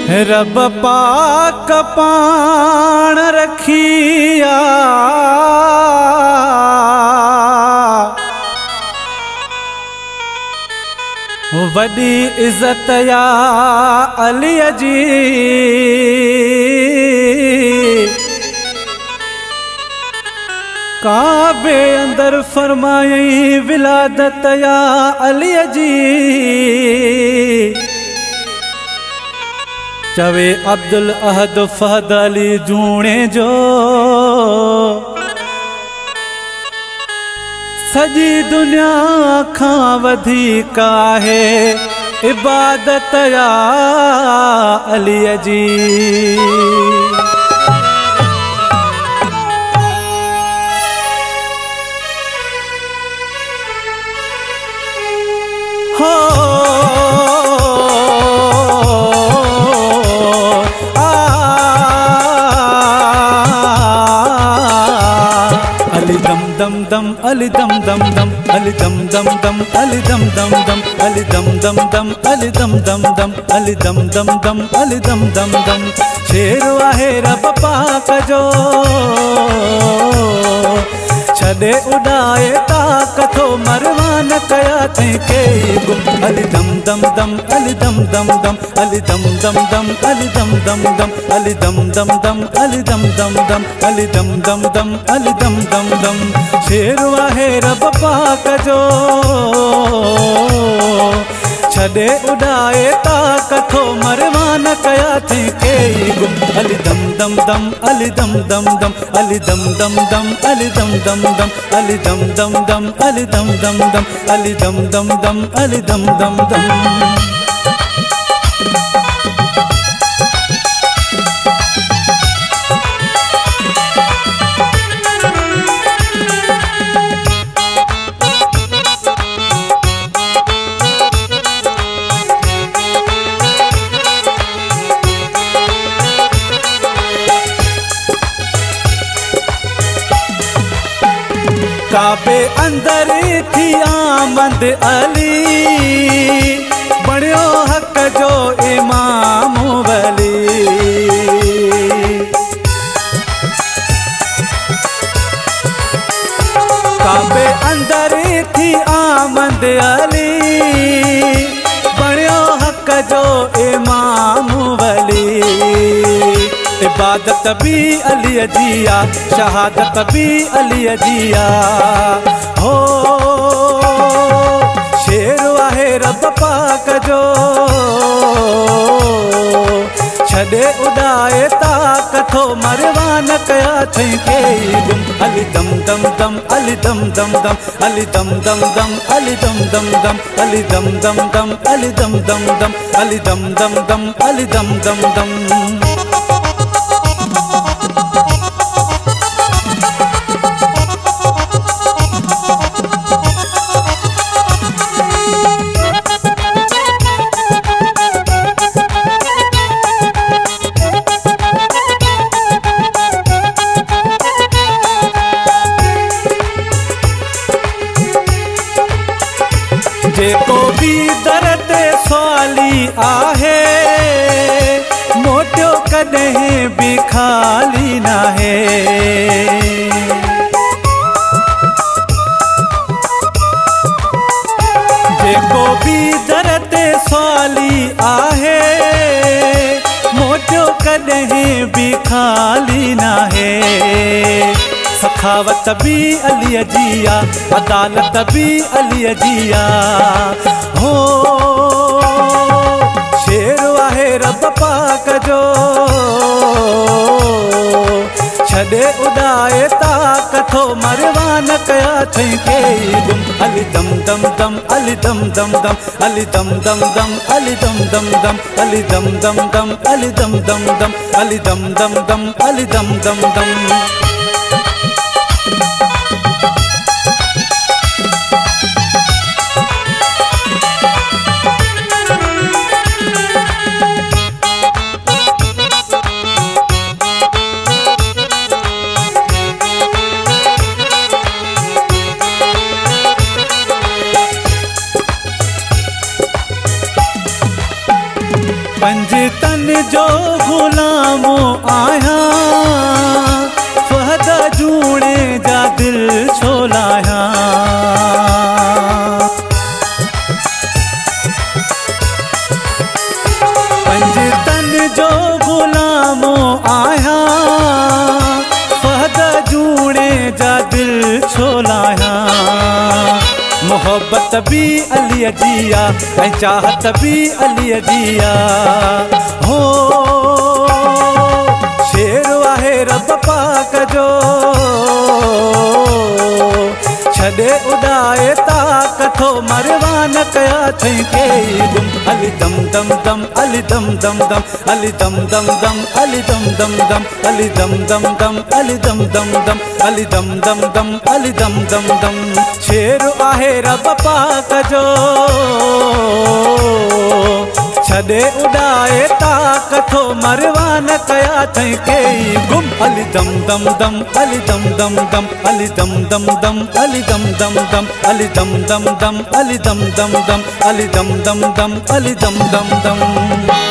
रब पाक पाण रखिया वडी इज्जत या अली जी काबे अंदर फरमाई विलादत या अली जी चवे अब्दुल अहद फहद अली जूणे जो सजी दुनिया खां वधीक है इबादत या अली जी हो अली दम दम दम अली दम दम दम अली दम दम दम अली दम दम दम अली दम दम दम अली दम दम दम अली दम दम दम अली दम दम दम शेर आहे रब पाक जो छदे उड़ाए ताकतो मरवान कया थे के गुम अली दम दम दम अली दम दम दम अली दम दम दम अली दम दम दम अली दम दम दम अली दम दम दम अली दम दम दम अली दम दम दम शेर आहे रब पाक जो छदे उड़ाए ताकतो मरवान कया थे के गुम अली दम दम दम अली दम दम दम अली दम दम दम अली दम दम दम अली दम दम दम अली दम दम दम अली दम दम दम अली दम दम दम काबे अंदर थी आमद अली बड़ियो हक जो इमाम वली काबे अंदर थी आमद अली बड़ियो हक जो इमाम वली इबादत भी अली जिया शहादत भी अली जिया हो शेर आहे रब पाक जो छदे उड़ाए ताकतो मरवान कया थे के गुम अली दम दम दम अली दम दम दम अली दम दम दम अली दम दम दम अली दम दम दम अली दम दम दम अली दम दम दम अली दम दम दम जेको भी दर्द सवाली आहे मोटियो कॾहिं भी खाली ना है जेको भी दर्द सवाली आहे मोटियो कॾहिं भी खाली ना है सखावत भी अली जिया अदालत भी अली जिया हो शेर आहे रब पाक जो छदे उड़ाए ताकतो मरवान कया थे के गुम अली दम दम दम अली दम दम दम अली दम दम दम अली दम दम दम अली दम दम दम अली दम दम दम अली दम दम दम अली दम दम दम पंज तन जो गुलामो आया फहद जूणे जा दिल छो लाया। पंज तन जो गुलामो आया फहद जूणे जा दिल छो लाया। मोहब्बत भी अली जिया ऐं चाहत भी अली जिया। हो शेर आहे रब पाक जो छॾे उॾाए ताक थो मरवान कया थई कई गुम। अली दम दम दम अली दम दम दम अली दम दम दम अली दम दम दम अली दम दम दम अली दम दम दम अली दम दम दम अली दम दम दम। शेर आहे रब पाक जो छॾे उॾाए ताक थो मरवान कया थई कई गुम। अली दम दम दम अली दम दम दम अली दम दम दम अली दम दम दम अली दम दम दम अली दम दम दम अली दम दम दम अली दम दम दम।